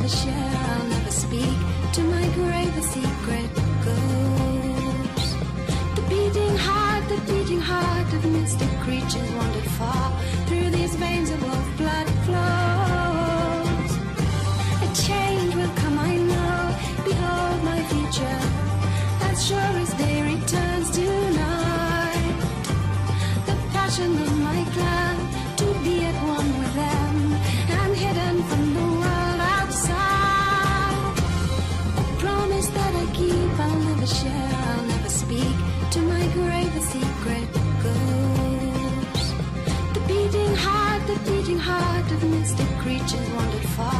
never share, I'll never speak. To my grave a secret goes. The beating heart of mystic creatures wandered far. Through these veins of wolf blood flows. A change will come, I know. Behold my future, as sure as day returns tonight. The passion of my clan, to be at one with them, and hidden from the world outside. A promise that I keep, I'll never share, I'll never speak. To my grave a secret goes. The beating heart of mystic creatures wandered far.